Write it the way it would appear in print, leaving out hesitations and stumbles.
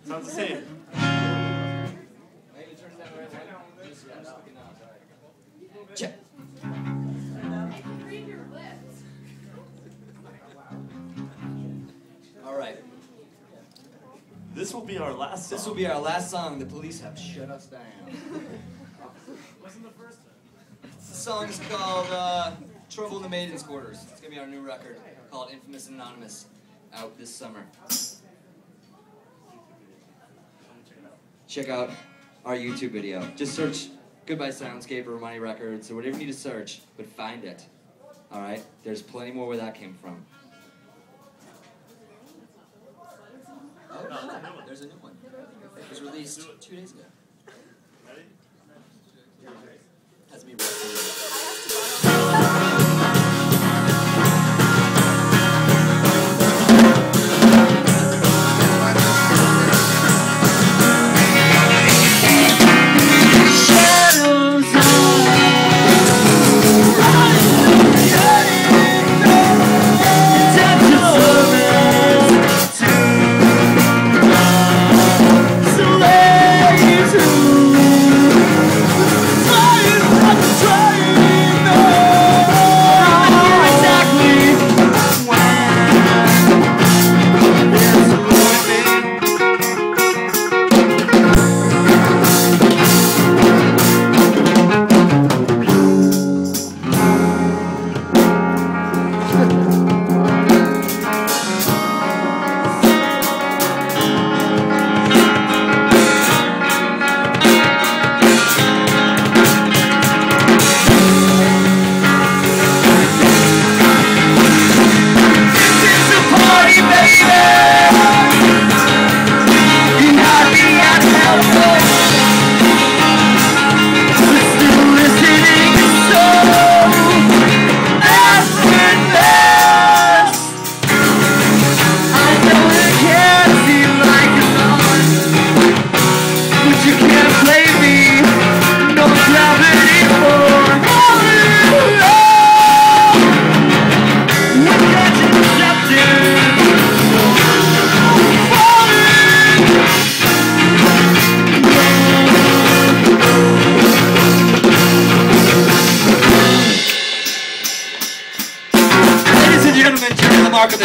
Sounds the same. Check. All right. This will be our last song. This will be our last song. The police have shut us down. Wasn't the first time. The song is called Trouble in the Maiden's Quarters. It's going to be our new record called Infamous and Anonymous, out this summer. Check out our YouTube video. Just search Goodbye Soundscape or Money Records or whatever you need to search, but find it. Alright? There's plenty more where that came from. Oh, no. There's a new one. It was released 2 days ago. Ready? Has me recorded. Gentlemen, Gerry the Mark of the